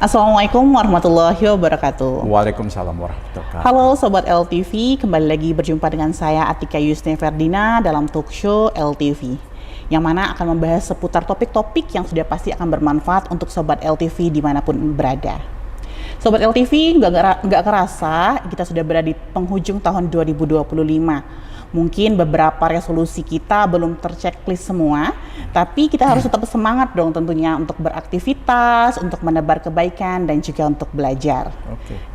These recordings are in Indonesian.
Assalamualaikum warahmatullahi wabarakatuh. Waalaikumsalam warahmatullahi wabarakatuh. Halo Sobat LTV, kembali lagi berjumpa dengan saya Atika Yusne Ferdina dalam talk show LTV, yang mana akan membahas seputar topik-topik yang sudah pasti akan bermanfaat untuk Sobat LTV dimanapun berada. Sobat LTV, nggak kerasa kita sudah berada di penghujung tahun 2025. Mungkin beberapa resolusi kita belum terchecklist semua, tapi kita harus tetap semangat dong tentunya untuk beraktivitas, untuk menebar kebaikan, dan juga untuk belajar.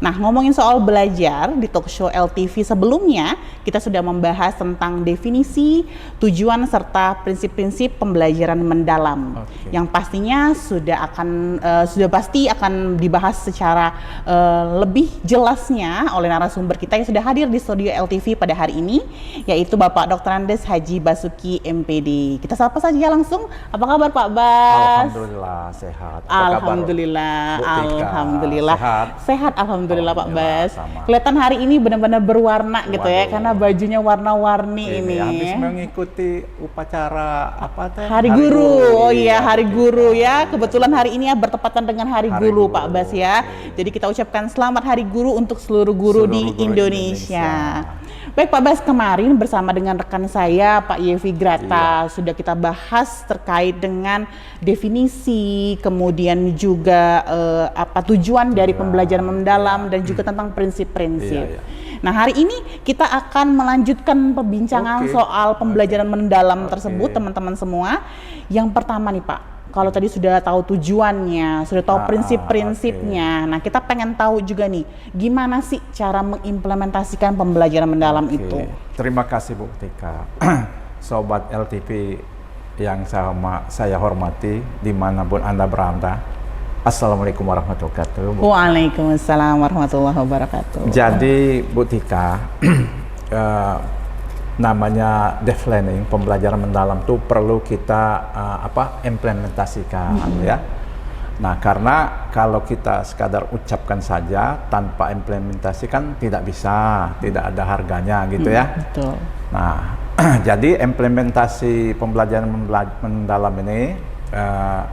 Nah, ngomongin soal belajar, di talk show LTV sebelumnya, kita sudah membahas tentang definisi, tujuan, serta prinsip-prinsip pembelajaran mendalam. Yang pastinya sudah pasti akan dibahas secara lebih jelasnya oleh narasumber kita yang sudah hadir di studio LTV pada hari ini, yaitu Bapak Dr. Andes Haji Basuki MPD. Kita sapa saja langsung. Apa kabar Pak Bas? Alhamdulillah sehat. Alhamdulillah. Alhamdulillah. Sehat alhamdulillah Pak Bas. Sama. Kelihatan hari ini benar-benar berwarna gitu ya, karena bajunya warna-warni ini. Habis mengikuti upacara apa teh? Hari Guru. Oh iya, Hari Guru ya. Kebetulan hari ini ya bertepatan dengan Hari Guru Pak Bas ya. Jadi kita ucapkan selamat Hari Guru untuk seluruh guru di Indonesia. Baik Pak Bas, kemarin bersama dengan rekan saya Pak Yevi Grata sudah kita bahas terkait dengan definisi, kemudian juga tujuan dari pembelajaran mendalam dan juga tentang prinsip-prinsip. Nah, hari ini kita akan melanjutkan perbincangan soal pembelajaran mendalam tersebut, teman-teman semua. Yang pertama nih Pak, kalau tadi sudah tahu tujuannya, sudah tahu prinsip-prinsipnya. Nah, kita pengen tahu juga nih, gimana sih cara mengimplementasikan pembelajaran mendalam itu? Terima kasih Bu Tika. Sobat LTV yang saya hormati, dimanapun Anda berada. Assalamualaikum warahmatullahi wabarakatuh. Waalaikumsalam warahmatullahi wabarakatuh. Jadi Bu Tika, namanya deep learning, pembelajaran mendalam itu perlu kita implementasikan ya. Nah, karena kalau kita sekadar ucapkan saja tanpa implementasi kan tidak bisa, tidak ada harganya gitu ya. Betul. Nah, jadi implementasi pembelajaran mendalam ini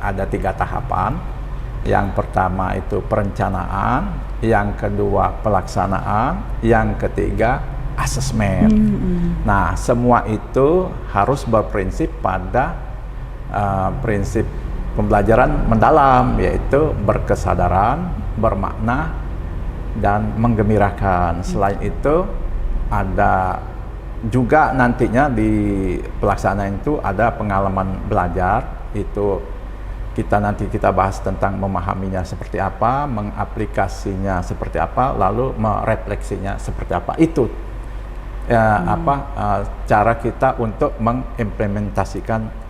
ada 3 tahapan. Yang pertama itu perencanaan, yang kedua pelaksanaan, yang ketiga asesmen. Nah, semua itu harus berprinsip pada prinsip pembelajaran mendalam, yaitu berkesadaran, bermakna, dan menggembirakan. Selain itu, ada juga nantinya di pelaksanaan itu ada pengalaman belajar. Itu kita bahas tentang memahaminya seperti apa, mengaplikasinya seperti apa, lalu merefleksinya seperti apa. Itu cara kita untuk mengimplementasikan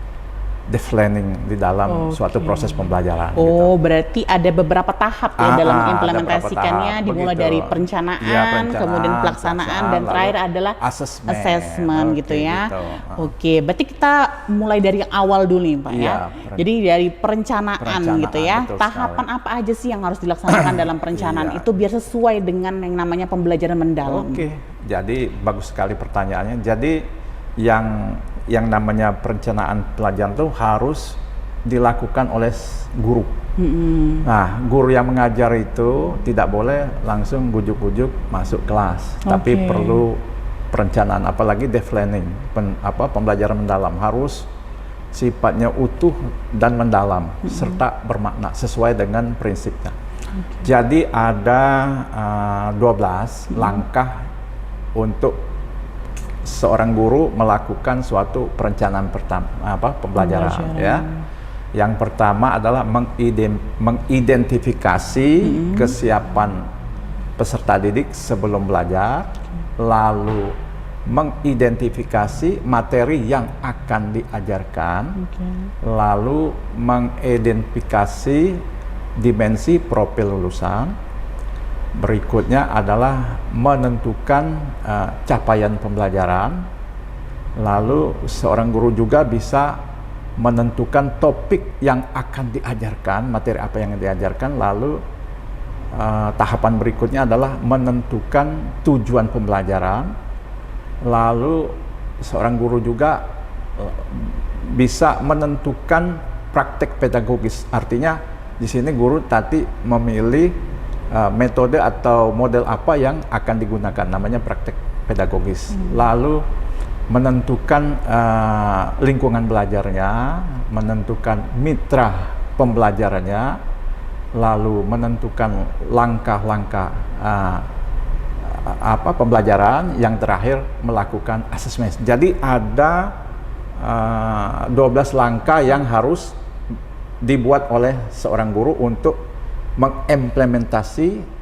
deep learning di dalam suatu proses pembelajaran. Oh, gitu. Berarti ada beberapa tahap ya dalam implementasikannya, dimulai dari perencanaan, kemudian pelaksanaan, dan terakhir adalah assessment gitu ya. Gitu. Oke, berarti kita mulai dari yang awal dulu nih Pak ya. Jadi dari perencanaan gitu ya. Tahapan apa aja sih yang harus dilaksanakan dalam perencanaan itu biar sesuai dengan yang namanya pembelajaran mendalam? Oke, jadi bagus sekali pertanyaannya. Jadi yang namanya perencanaan pelajaran itu harus dilakukan oleh guru. Nah, guru yang mengajar itu tidak boleh langsung gujuk-gujuk masuk kelas, tapi perlu perencanaan, apalagi deep learning, pembelajaran mendalam harus sifatnya utuh dan mendalam serta bermakna sesuai dengan prinsipnya. Jadi ada 12 langkah untuk seorang guru melakukan suatu perencanaan pembelajaran ya. Yang pertama adalah mengidentifikasi kesiapan peserta didik sebelum belajar, lalu mengidentifikasi materi yang akan diajarkan, lalu mengidentifikasi dimensi profil lulusan. Berikutnya adalah menentukan capaian pembelajaran, lalu seorang guru juga bisa menentukan topik yang akan diajarkan, materi apa yang diajarkan, lalu tahapan berikutnya adalah menentukan tujuan pembelajaran, lalu seorang guru juga bisa menentukan praktek pedagogis, artinya di sini guru tadi memilih metode atau model apa yang akan digunakan, namanya praktek pedagogis. Lalu menentukan lingkungan belajarnya, menentukan mitra pembelajarannya, lalu menentukan langkah-langkah pembelajaran, yang terakhir melakukan asesmen. Jadi ada 12 langkah yang harus dibuat oleh seorang guru untuk mengimplementasi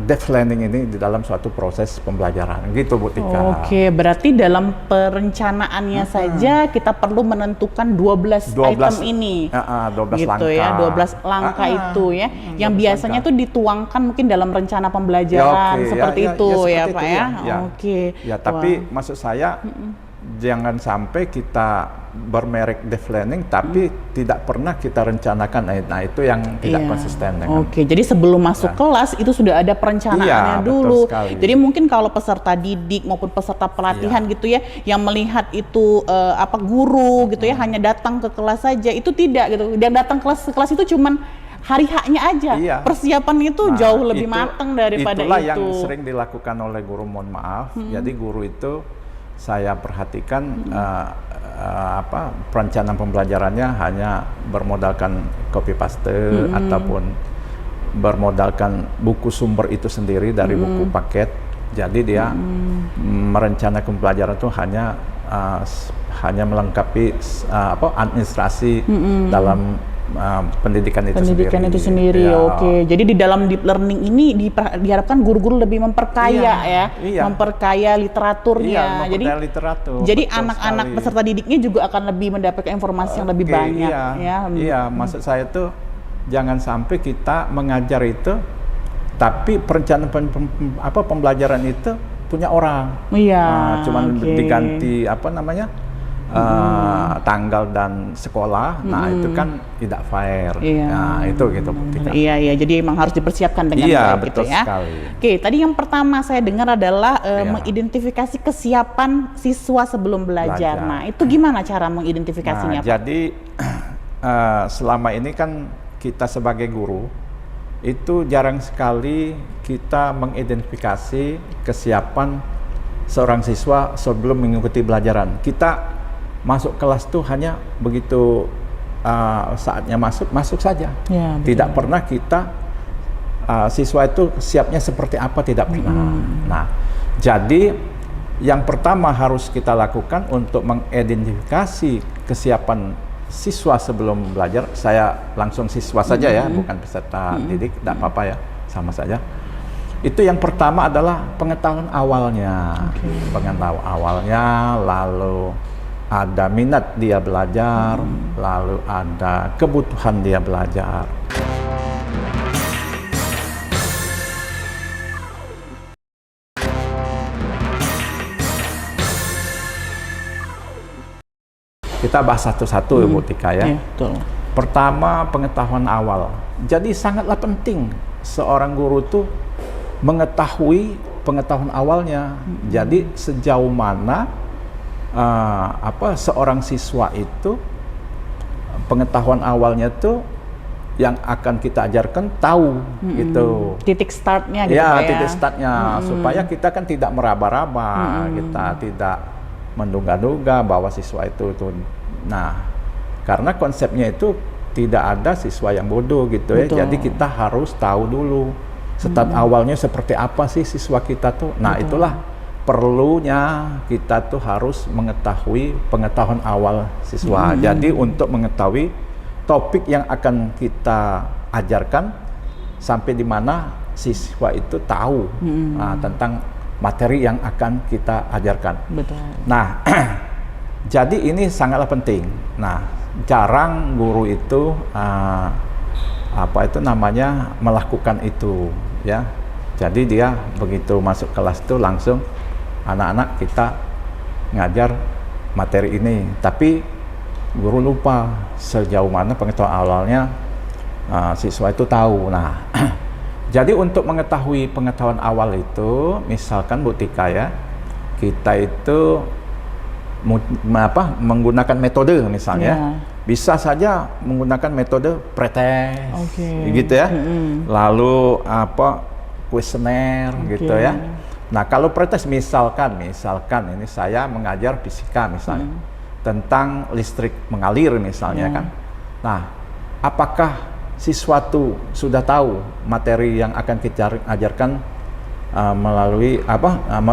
deep learning ini di dalam suatu proses pembelajaran, gitu Bu Tika. Oke, berarti dalam perencanaannya saja kita perlu menentukan 12 item ini. 12 gitu langkah. Ya, 12 langkah itu ya. Yang biasanya tuh dituangkan mungkin dalam rencana pembelajaran seperti itu ya, Pak ya. Oke. Ya, tapi maksud saya jangan sampai kita bermerek deep learning tapi tidak pernah kita rencanakan. Nah, itu yang tidak konsisten dengan. Oke, jadi sebelum masuk kelas itu sudah ada perencanaannya dulu. Jadi mungkin kalau peserta didik maupun peserta pelatihan gitu ya, yang melihat itu guru gitu ya hanya datang ke kelas saja, itu tidak gitu. Dan datang kelas itu cuman hari haknya aja. Persiapan itu jauh lebih matang daripada itulah itu. Yang sering dilakukan oleh guru, mohon maaf. Jadi guru itu saya perhatikan perencanaan pembelajarannya hanya bermodalkan copy paste ataupun bermodalkan buku sumber itu sendiri dari buku paket. Jadi dia merencanakan pembelajaran itu hanya melengkapi administrasi dalam pendidikan itu sendiri. Oke. Jadi di dalam deep learning ini diharapkan guru-guru lebih memperkaya memperkaya literaturnya. Jadi anak-anak peserta didiknya juga akan lebih mendapatkan informasi yang lebih banyak. Maksud saya itu jangan sampai kita mengajar itu, tapi perencanaan pembelajaran itu punya orang. Cuman diganti tanggal dan sekolah, itu kan tidak fair. Nah, itu gitu. Jadi emang harus dipersiapkan dengan baik gitu ya. Sekali. Oke, tadi yang pertama saya dengar adalah mengidentifikasi kesiapan siswa sebelum belajar. Nah, itu gimana cara mengidentifikasinya, Pak? Jadi selama ini kan kita sebagai guru itu jarang sekali kita mengidentifikasi kesiapan seorang siswa sebelum mengikuti pelajaran. Kita masuk kelas tuh hanya begitu saatnya masuk saja. Tidak pernah kita siswa itu siapnya seperti apa, tidak pernah. Nah, jadi yang pertama harus kita lakukan untuk mengidentifikasi kesiapan siswa sebelum belajar. Saya langsung siswa saja ya, bukan peserta didik, tidak apa-apa ya, sama saja. Itu yang pertama adalah pengetahuan awalnya. Pengetahuan awalnya, lalu ada minat dia belajar, lalu ada kebutuhan dia belajar. Kita bahas satu-satu Bu Tika ya. Betul. Pertama, pengetahuan awal. Jadi sangatlah penting seorang guru tuh mengetahui pengetahuan awalnya. Jadi sejauh mana seorang siswa itu pengetahuan awalnya tuh yang akan kita ajarkan tahu gitu. Titik startnya gitu ya. Titik startnya supaya kita kan tidak meraba-raba, kita tidak menduga-duga bahwa siswa itu. Nah, karena konsepnya itu tidak ada siswa yang bodoh gitu ya. Jadi kita harus tahu dulu start awalnya seperti apa sih siswa kita tuh. Nah, itulah perlunya kita tuh harus mengetahui pengetahuan awal siswa. Jadi untuk mengetahui topik yang akan kita ajarkan sampai di mana siswa itu tahu tentang materi yang akan kita ajarkan. Betul. Nah, jadi ini sangatlah penting. Nah, jarang guru itu melakukan itu ya. Jadi dia begitu masuk kelas itu langsung anak-anak kita ngajar materi ini, tapi guru lupa sejauh mana pengetahuan awalnya siswa itu tahu. Nah, jadi untuk mengetahui pengetahuan awal itu, misalkan Bu Tika ya, kita itu menggunakan metode misalnya. bisa saja menggunakan metode pretest, Oke. gitu ya. Lalu kuesioner, gitu ya. Nah, kalau pretest misalkan ini saya mengajar fisika misalnya tentang listrik mengalir misalnya kan. Nah, apakah siswa itu sudah tahu materi yang akan kita ajarkan melalui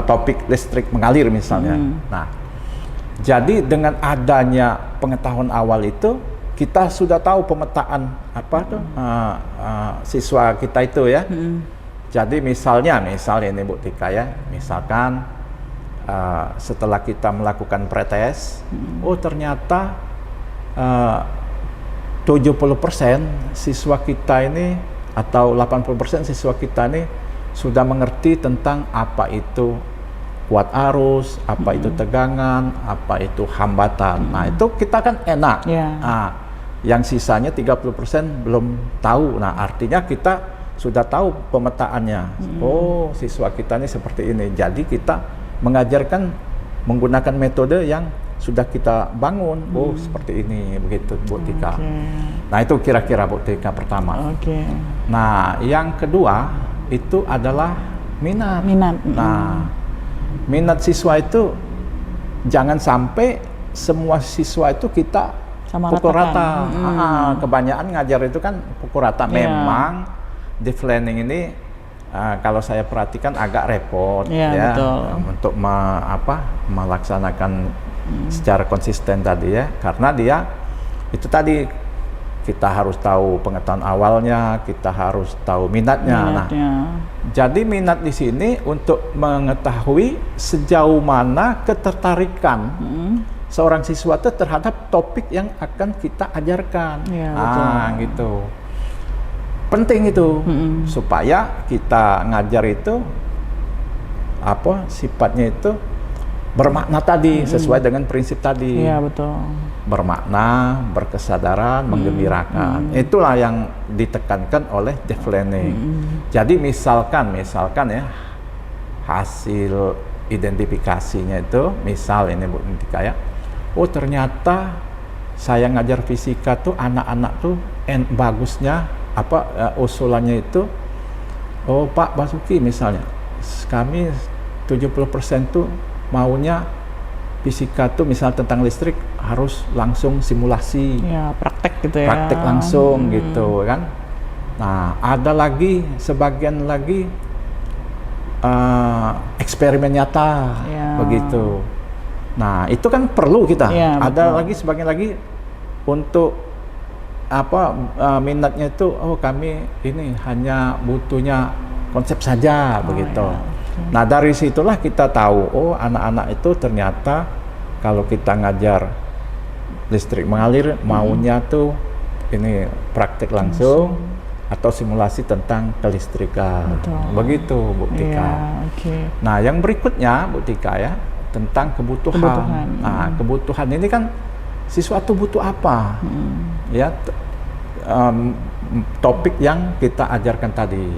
topik listrik mengalir misalnya. Nah, jadi dengan adanya pengetahuan awal itu kita sudah tahu pemetaan siswa kita itu ya. Jadi misalnya ini Bu Tika ya, misalkan setelah kita melakukan pretest, ternyata 70% siswa kita ini atau 80% siswa kita ini sudah mengerti tentang apa itu kuat arus, apa itu tegangan, apa itu hambatan. Nah, itu kita kan enak. Nah, yang sisanya 30% belum tahu. Nah, artinya kita sudah tahu pemetaannya. Oh, siswa kita ini seperti ini. Jadi kita mengajarkan menggunakan metode yang sudah kita bangun. Oh, seperti ini, begitu Bu Tika. Nah, itu kira-kira Bu Tika pertama. Nah, yang kedua itu adalah minat. Nah, minat siswa itu jangan sampai semua siswa itu kita pukul rata. Kebanyakan ngajar itu kan pukul rata. Memang di planning ini kalau saya perhatikan agak repot untuk melaksanakan secara konsisten tadi ya, karena dia itu tadi kita harus tahu pengetahuan awalnya, kita harus tahu minatnya. Nah, jadi minat di sini untuk mengetahui sejauh mana ketertarikan seorang siswa itu terhadap topik yang akan kita ajarkan. Gitu. Penting itu supaya kita ngajar itu sifatnya itu bermakna tadi sesuai dengan prinsip tadi. Iya, betul. Bermakna, berkesadaran, menggembirakan. Itulah yang ditekankan oleh Dave Learning. Jadi misalkan ya hasil identifikasinya itu, misal ini Bu Tika ya, ternyata saya ngajar fisika tuh anak-anak tuh bagusnya usulannya itu, Pak Basuki misalnya, kami 70% tuh maunya fisika tuh misal tentang listrik harus langsung simulasi, praktek gitu ya, praktek langsung gitu kan. Nah, ada lagi sebagian lagi eksperimen nyata begitu. Nah, itu kan perlu kita. Ada lagi sebagian lagi untuk minatnya itu, kami ini hanya butuhnya konsep saja begitu. Nah, dari situlah kita tahu, anak-anak itu ternyata kalau kita ngajar listrik mengalir maunya tuh ini praktik langsung atau simulasi tentang kelistrikan. Begitu Bu Tika. Nah, yang berikutnya Bu Tika ya, tentang kebutuhan. Nah, kebutuhan ini kan siswa tuh butuh apa? Ya, topik yang kita ajarkan tadi.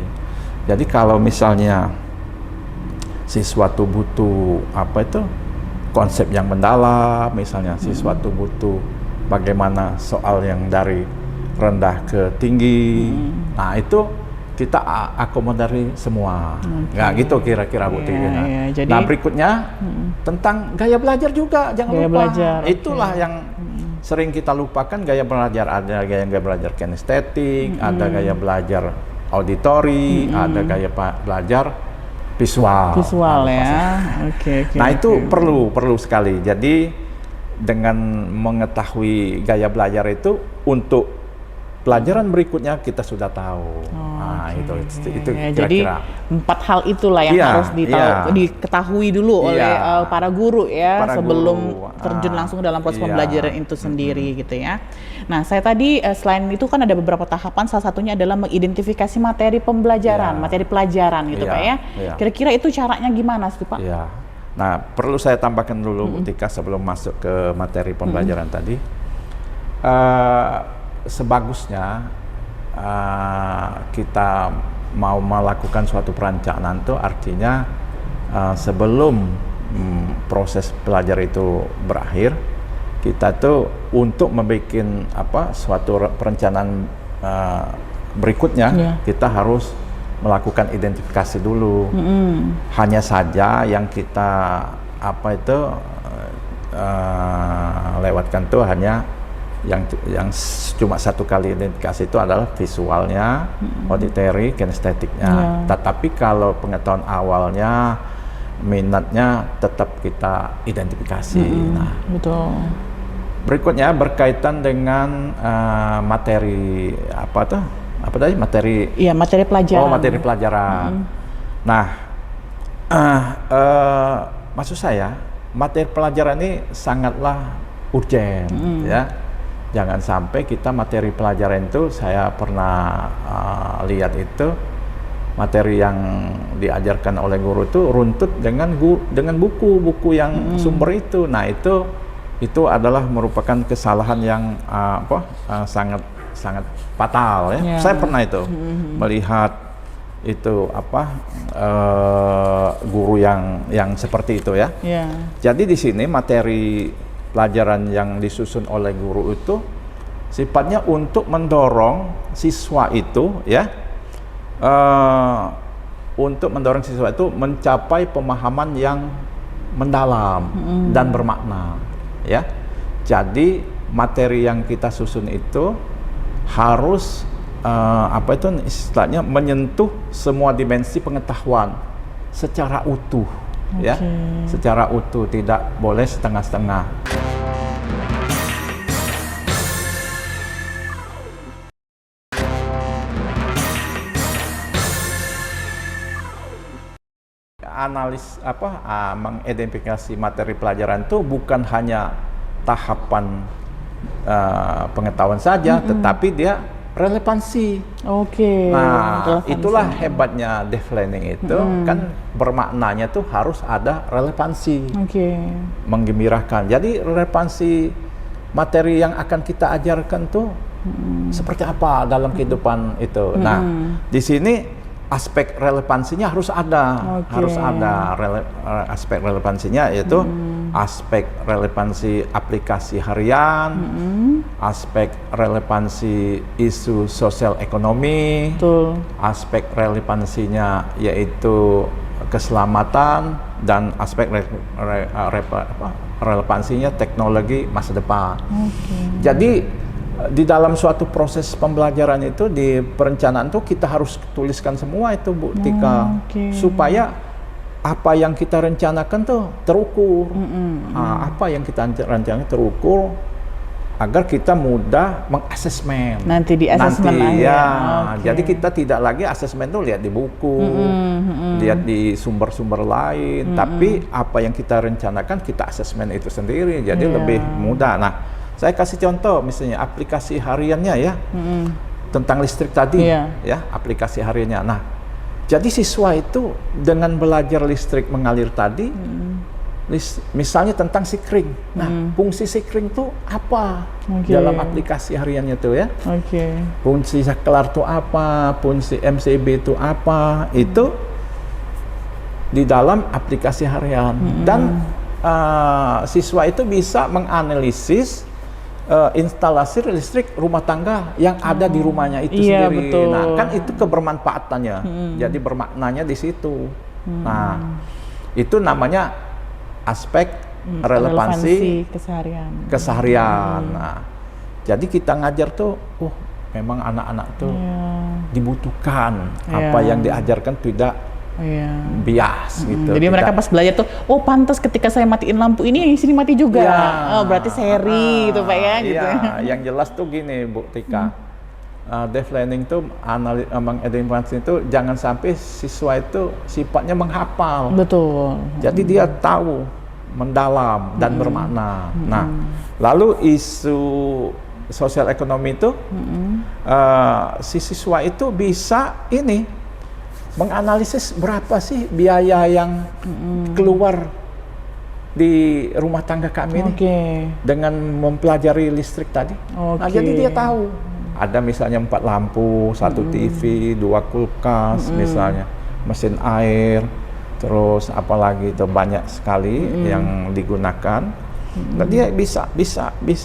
Jadi kalau misalnya siswa tuh butuh konsep yang mendalam, misalnya siswa tuh butuh bagaimana soal yang dari rendah ke tinggi. Nah, itu kita akomodasi semua. Nggak gitu kira-kira Bu Tika. Jadi, nah, berikutnya tentang gaya belajar juga, jangan lupa. Itulah yang sering kita lupakan, gaya belajar. Ada gaya belajar kinestetik, ada gaya belajar auditori, ada gaya belajar visual ya. Nah, itu perlu sekali. Jadi dengan mengetahui gaya belajar itu untuk pelajaran berikutnya kita sudah tahu. Itu kira-kira. Jadi 4 hal itulah yang harus diketahui dulu oleh para guru ya, sebelum terjun langsung dalam proses pembelajaran itu sendiri gitu ya. Nah, saya tadi selain itu kan ada beberapa tahapan, salah satunya adalah mengidentifikasi materi pembelajaran, materi pelajaran gitu Pak ya. Kira-kira itu caranya gimana sih Pak? Nah, perlu saya tambahkan dulu Bu Tika sebelum masuk ke materi pembelajaran tadi. Sebagusnya kita mau melakukan suatu perencanaan itu artinya sebelum proses belajar itu berakhir, kita tuh untuk membuat suatu perencanaan berikutnya, kita harus melakukan identifikasi dulu. Hanya saja yang kita lewatkan tuh hanya yang cuma satu kali identifikasi itu adalah visualnya, auditory, kinestetiknya. Tetapi kalau pengetahuan awalnya, minatnya tetap kita identifikasi. Nah, betul. Berikutnya berkaitan dengan materi materi. Iya, materi pelajaran. Oh, materi pelajaran. Nah, maksud saya materi pelajaran ini sangatlah urgent, ya. Jangan sampai kita materi pelajaran itu, saya pernah lihat itu materi yang diajarkan oleh guru itu runtut dengan buku-buku yang sumber itu. Nah, itu adalah merupakan kesalahan yang sangat fatal, ya. Saya pernah itu melihat itu guru yang seperti itu, ya. Jadi di sini materi pelajaran yang disusun oleh guru itu sifatnya untuk mendorong siswa itu, ya, untuk mendorong siswa itu mencapai pemahaman yang mendalam dan bermakna, ya. Jadi materi yang kita susun itu harus istilahnya menyentuh semua dimensi pengetahuan secara utuh, ya, secara utuh, tidak boleh setengah-setengah. Mengidentifikasi materi pelajaran itu bukan hanya tahapan pengetahuan saja, tetapi dia relevansi. Nah, itulah hebatnya deep learning itu, kan bermaknanya tuh harus ada relevansi, menggembirakan. Jadi relevansi materi yang akan kita ajarkan tuh seperti apa dalam kehidupan itu. Nah, di sini aspek relevansinya harus ada, aspek relevansinya yaitu aspek relevansi aplikasi harian, aspek relevansi isu sosial ekonomi, aspek relevansinya yaitu keselamatan, dan aspek relevansinya teknologi masa depan. Jadi di dalam suatu proses pembelajaran itu, di perencanaan itu kita harus tuliskan semua itu, Bu Tika, supaya apa yang kita rencanakan tuh terukur. Apa yang kita rencanakan terukur agar kita mudah mengasesmen. Nanti di asesmen ya. Jadi kita tidak lagi asesmen tuh lihat di buku, lihat di sumber-sumber lain, tapi apa yang kita rencanakan kita asesmen itu sendiri. Jadi lebih mudah. Nah, saya kasih contoh misalnya aplikasi hariannya, ya, tentang listrik tadi, ya, aplikasi hariannya. Nah, jadi siswa itu dengan belajar listrik mengalir tadi, misalnya tentang sikring. Nah, fungsi sikring itu apa dalam aplikasi hariannya itu, ya? Fungsi saklar itu apa? Fungsi MCB itu apa? Itu di dalam aplikasi harian. Dan siswa itu bisa menganalisis instalasi listrik rumah tangga yang ada di rumahnya itu sendiri. Betul. Nah, kan itu kebermanfaatannya. Jadi bermaknanya di situ. Nah, itu namanya aspek relevansi keseharian. Nah, jadi kita ngajar tuh, memang anak-anak tuh dibutuhkan apa yang diajarkan tidak bias gitu. Jadi mereka pas belajar tuh, pantas ketika saya matiin lampu ini di sini mati juga. Berarti seri gitu, Pak, ya, gitu. Yang jelas tuh gini, Bu Tika. Deep learning tuh mengidentifikasi itu jangan sampai siswa itu sifatnya menghafal. Betul. Jadi dia tahu, mendalam dan bermakna. Nah, lalu isu sosial ekonomi itu si siswa itu bisa menganalisis berapa sih biaya yang keluar di rumah tangga kami dengan mempelajari listrik tadi. Nah, jadi dia tahu ada misalnya 4 lampu, 1 TV, 2 kulkas, misalnya mesin air, terus apalagi itu banyak sekali yang digunakan. Nah, dia bisa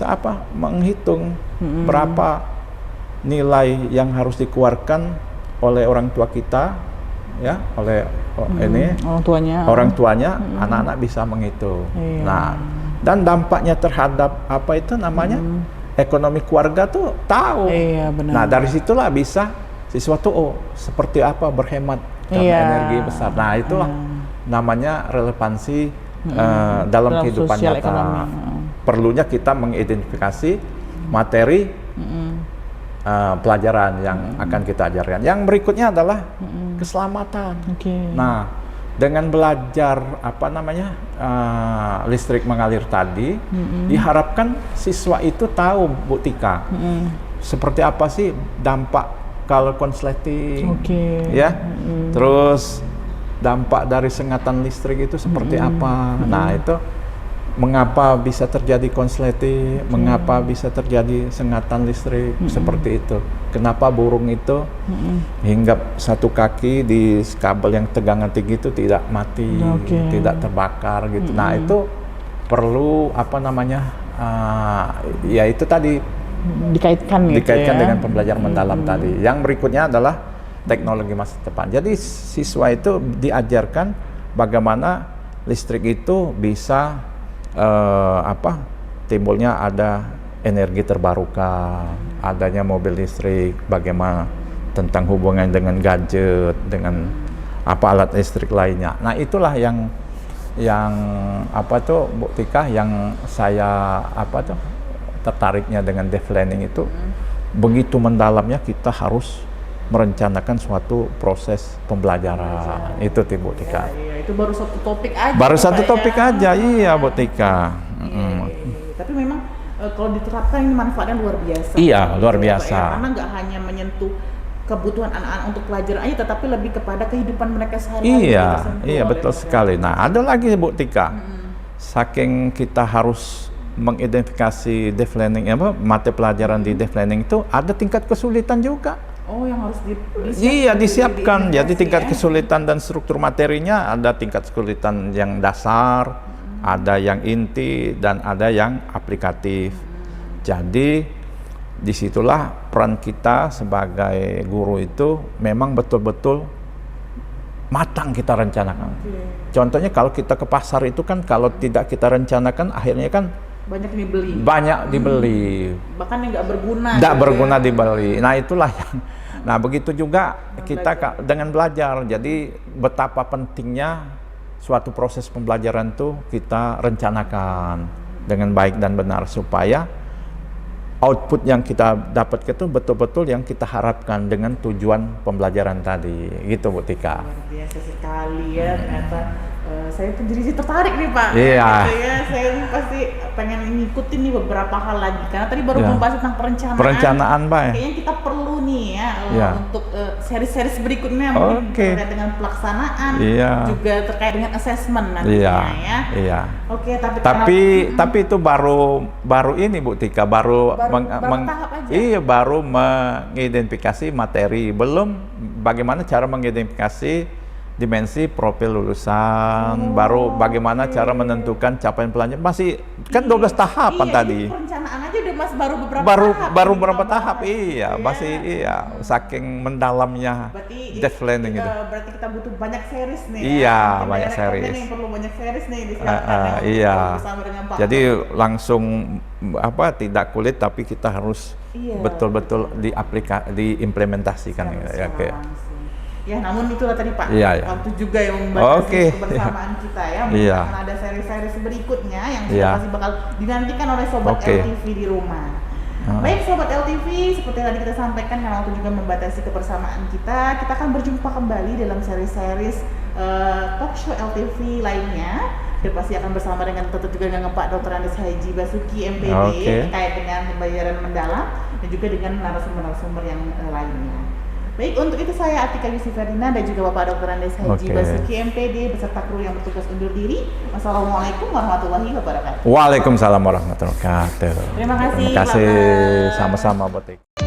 apa? Menghitung berapa nilai yang harus dikeluarkan oleh orang tua kita, ya, oleh orang tuanya, anak-anak bisa menghitung. Iya. Nah, dan dampaknya terhadap apa itu namanya ekonomi keluarga tuh tahu. Iya, benar. Nah, dari situlah bisa sesuatu seperti apa berhemat karena energi besar. Nah, itulah namanya relevansi dalam kehidupan sosial nyata. ekonomi. Perlunya kita mengidentifikasi materi pelajaran yang akan kita ajarkan. Yang berikutnya adalah keselamatan. Nah, dengan belajar apa namanya listrik mengalir tadi, diharapkan siswa itu tahu, Bu Tika, seperti apa sih dampak kalau konsleting, ya, terus dampak dari sengatan listrik itu seperti apa. Nah, itu mengapa bisa terjadi konsleting, mengapa bisa terjadi sengatan listrik seperti itu. Kenapa burung itu hinggap satu kaki di kabel yang tegangan tinggi itu tidak mati, tidak terbakar gitu. Nah, itu perlu apa namanya? Ya itu tadi dikaitkan dengan pembelajaran mendalam tadi. Yang berikutnya adalah teknologi masa depan. Jadi siswa itu diajarkan bagaimana listrik itu bisa timbulnya ada energi terbarukan, adanya mobil listrik, bagaimana tentang hubungan dengan gadget, dengan apa alat listrik lainnya. Nah, itulah yang apa tuh Bu Tika, yang saya tertariknya dengan deep learning itu. Begitu mendalamnya kita harus merencanakan suatu proses pembelajaran. Itu Bu Tika. Itu baru satu topik aja. Baru satu topik aja, iya Bu Tika. Tapi memang kalau diterapkan ini manfaatnya luar biasa. Iya, luar biasa. Karena nggak hanya menyentuh kebutuhan anak-anak untuk pelajaran aja, tetapi lebih kepada kehidupan mereka sehari-hari. Iya, betul sekali. Nah, ada lagi Bu Tika. Saking kita harus mengidentifikasi deep learning, materi pelajaran di deep learning itu ada tingkat kesulitan juga. Oh, yang harus disiapkan. Jadi tingkat kesulitan dan struktur materinya ada tingkat kesulitan yang dasar, ada yang inti, dan ada yang aplikatif. Jadi disitulah peran kita sebagai guru itu memang betul-betul matang kita rencanakan. Contohnya kalau kita ke pasar itu kan kalau tidak kita rencanakan akhirnya kan banyak dibeli. Bahkan yang nggak berguna dibeli. Nah, itulah yang. Nah, begitu juga kita dengan belajar. Jadi betapa pentingnya suatu proses pembelajaran itu kita rencanakan dengan baik dan benar supaya output yang kita dapat itu betul-betul yang kita harapkan dengan tujuan pembelajaran tadi. Gitu Bu Tika. Luar biasa sekali ya, ternyata. Saya tuh jadi tertarik nih Pak. Iya. Gitu ya, saya pasti pengen ngikutin nih beberapa hal lagi. Karena tadi baru membahas tentang perencanaan. Perencanaan, Pak. Kayaknya kita perlu nih ya untuk seri-seri berikutnya mungkin terkait dengan pelaksanaan, juga terkait dengan assessment nantinya ya. Iya. Oke, tapi itu baru ini Bu Tika, baru tahap aja. Iya, baru mengidentifikasi materi, belum bagaimana cara mengidentifikasi dimensi profil lulusan, baru bagaimana cara menentukan capaian pelajar. Masih kan 12 tahapan tadi. Perencanaan aja udah baru beberapa tahap. Baru beberapa tahap. Masih saking mendalamnya deep learning itu. Berarti kita butuh banyak series nih. Iya, banyak series. Perlu banyak series nih di Jadi langsung tidak kulit tapi kita harus betul-betul diimplementasikan ya. Ya, namun itulah tadi Pak, waktu juga yang membatasi kebersamaan kita ya. Mungkin akan ada seri-seri berikutnya yang pasti bakal dinantikan oleh Sobat LTV di rumah. Baik Sobat LTV, seperti yang tadi kita sampaikan, karena waktu juga membatasi kebersamaan kita akan berjumpa kembali dalam seri-seri talk show LTV lainnya. Dan pasti akan bersama dengan tentu juga dengan Pak Dr. Andes Haji Basuki MPD terkait dengan pembelajaran mendalam dan juga dengan narasumber-narasumber yang lainnya. Baik, untuk itu saya Atika Yusi Ferdinand dan juga Bapak Dr. Andes Haji Basuki MPD beserta kru yang bertugas undur diri. Wassalamualaikum warahmatullahi wabarakatuh. Waalaikumsalam warahmatullahi wabarakatuh. Terima kasih. Terima kasih. Sama-sama, Botik.